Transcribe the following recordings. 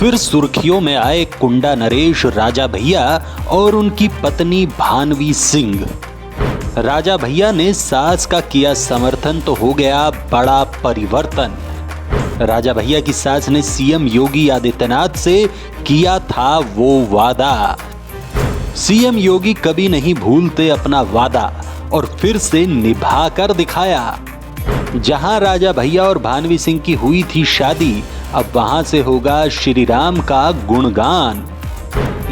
फिर सुर्खियों में आए कुंडा नरेश राजा भैया और उनकी पत्नी भानवी सिंह। राजा भैया ने सास का किया समर्थन तो हो गया बड़ा परिवर्तन। राजा भैया की सास ने सीएम योगी आदित्यनाथ से किया था वो वादा। सीएम योगी कभी नहीं भूलते अपना वादा और फिर से निभा कर दिखाया। जहां राजा भैया और भानवी सिंह की हुई थी शादी, अब वहां से होगा श्री राम का गुणगान।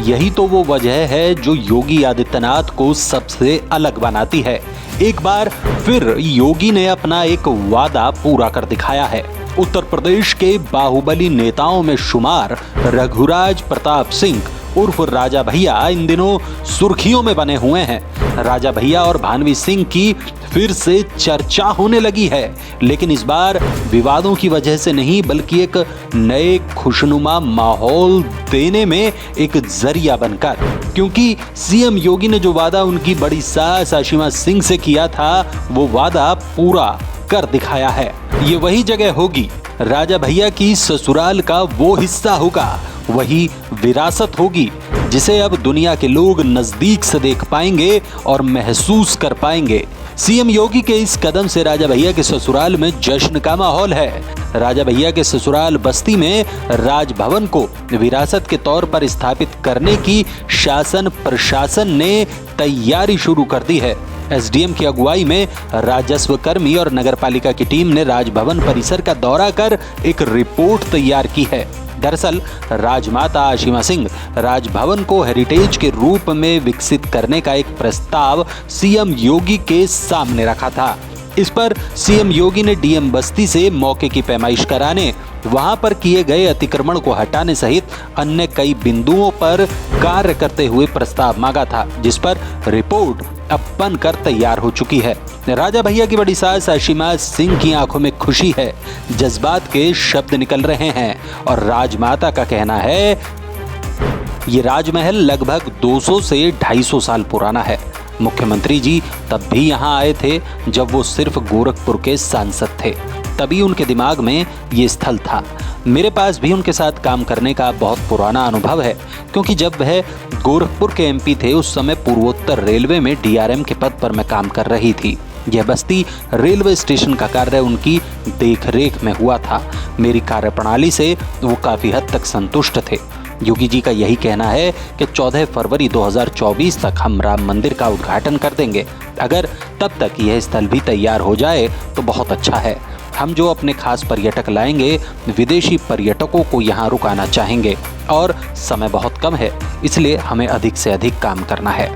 यही तो वो वजह है जो योगी आदित्यनाथ को सबसे अलग बनाती है। एक बार फिर योगी ने अपना एक वादा पूरा कर दिखाया है। उत्तर प्रदेश के बाहुबली नेताओं में शुमार रघुराज प्रताप सिंह उर्फ राजा भैया इन दिनों सुर्खियों में बने हुए हैं। राजा भैया और भानवी सिंह की फिर से चर्चा होने लगी है, लेकिन इस बार विवादों की वजह से नहीं बल्कि एक नए खुशनुमा माहौल देने में एक जरिया बनकर। क्योंकि सीएम योगी ने जो वादा उनकी बड़ी सास आशिमा सिंह से किया था, वो वादा पूरा कर दिखाया है। ये वही जगह होगी, राजा भैया की ससुराल का वो हिस्सा होगा, वही विरासत होगी जिसे अब दुनिया के लोग नजदीक से देख पाएंगे और महसूस कर पाएंगे। सीएम योगी के इस कदम से राजा भैया के ससुराल में जश्न का माहौल है। राजा भैया के ससुराल बस्ती में राजभवन को विरासत के तौर पर स्थापित करने की शासन प्रशासन ने तैयारी शुरू कर दी है। एसडीएम की अगुवाई में राजस्व कर्मी और नगरपालिका की टीम ने राजभवन परिसर का दौरा कर एक रिपोर्ट तैयार की है। दरअसल राजमाता आशिमा सिंह राजभवन को हेरिटेज के रूप में विकसित करने का एक प्रस्ताव सीएम योगी के सामने रखा था। इस पर सीएम योगी ने डीएम बस्ती से मौके की पैमाइश कराने, वहां पर किए गए अतिक्रमण को हटाने सहित अन्य कई बिंदुओं पर कार्य करते हुए प्रस्ताव मांगा था, जिस पर रिपोर्ट अब बनकर तैयार हो चुकी है। राजा भैया की बड़ी सास आशिमा सिंह की आंखों में खुशी है, जज्बात के शब्द निकल रहे हैं और राजमाता का कहना है ये राजमहल लगभग 200 से 250 साल पुराना है। मुख्यमंत्री जी तब भी यहाँ आए थे जब वो सिर्फ गोरखपुर के सांसद थे, तभी उनके दिमाग में ये स्थल था। मेरे पास भी उनके साथ काम करने का बहुत पुराना अनुभव है, क्योंकि जब वह गोरखपुर के एमपी थे उस समय पूर्वोत्तर रेलवे में डीआरएम के पद पर मैं काम कर रही थी। यह बस्ती रेलवे स्टेशन का कार्य उनकी देखरेख में हुआ था। मेरी कार्यप्रणाली से वो काफी हद तक संतुष्ट थे। योगी जी का यही कहना है कि 14 फरवरी 2024 तक हम राम मंदिर का उद्घाटन कर देंगे। अगर तब तक यह स्थल भी तैयार हो जाए तो बहुत अच्छा है। हम जो अपने खास पर्यटक लाएंगे, विदेशी पर्यटकों को यहाँ रुकाना चाहेंगे और समय बहुत कम है, इसलिए हमें अधिक से अधिक काम करना है।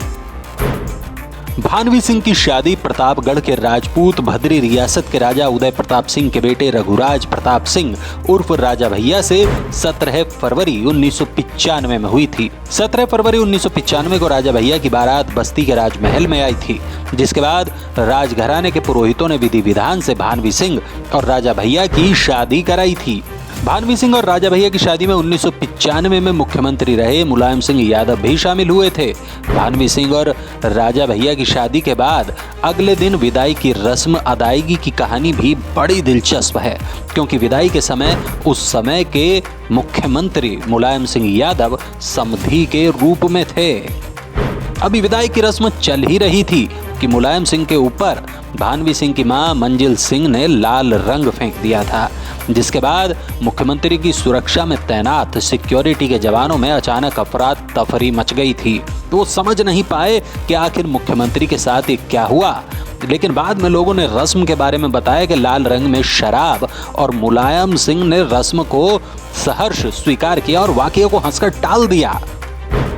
भानवी सिंह की शादी प्रतापगढ़ के राजपूत भद्री रियासत के राजा उदय प्रताप सिंह के बेटे रघुराज प्रताप सिंह उर्फ राजा भैया से 17 फरवरी 1995 में हुई थी। 17 फरवरी 1995 को राजा भैया की बारात बस्ती के राजमहल में आई थी, जिसके बाद राजघराने के पुरोहितों ने विधि विधान से भानवी सिंह और राजा भैया की शादी कराई थी। भानवी सिंह और राजा भैया की शादी में 1995 में मुख्यमंत्री रहे मुलायम सिंह यादव भी शामिल हुए थे। भानवी सिंह और राजा भैया की शादी के बाद अगले दिन विदाई की रस्म अदायगी की कहानी भी बड़ी दिलचस्प है, क्योंकि विदाई के समय उस समय के मुख्यमंत्री मुलायम सिंह यादव समधी के रूप में थे। अभी विदाई की रस्म चल ही रही थी कि मुलायम सिंह के ऊपर भानवी सिंह की मां मंजिल सिंह ने लाल रंग फेंक दिया था, जिसके बाद मुख्यमंत्री की सुरक्षा में तैनात सिक्योरिटी के जवानों में अचानक अफरा तफरी मच गई थी। तो वो समझ नहीं पाए कि आखिर मुख्यमंत्री के साथ ये क्या हुआ, लेकिन बाद में लोगों ने रस्म के बारे में बताया कि लाल रंग में शराब, और मुलायम सिंह ने रस्म को सहर्ष स्वीकार किया और वाकये को हंसकर टाल दिया।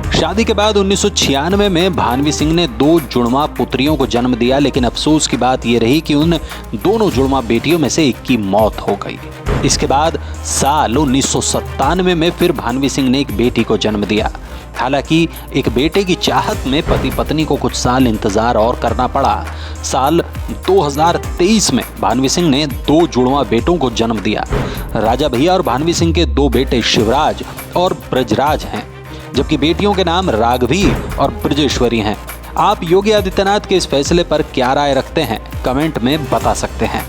शादी के बाद 1996 में भानवी सिंह ने 2 जुड़वा पुत्रियों को जन्म दिया, लेकिन अफसोस की बात यह रही कि उन दोनों जुड़वा बेटियों में से एक की मौत हो गई। इसके बाद साल 1997 में फिर भानवी सिंह ने एक बेटी को जन्म दिया। हालांकि एक बेटे की चाहत में पति पत्नी को कुछ साल इंतजार और करना पड़ा। साल 2023 में भानवी सिंह ने 2 जुड़वा बेटों को जन्म दिया। राजा भैया और भानवी सिंह के 2 बेटे शिवराज और ब्रजराज हैं, जबकि बेटियों के नाम राघवी और ब्रजेश्वरी हैं। आप योगी आदित्यनाथ के इस फैसले पर क्या राय रखते हैं, कमेंट में बता सकते हैं।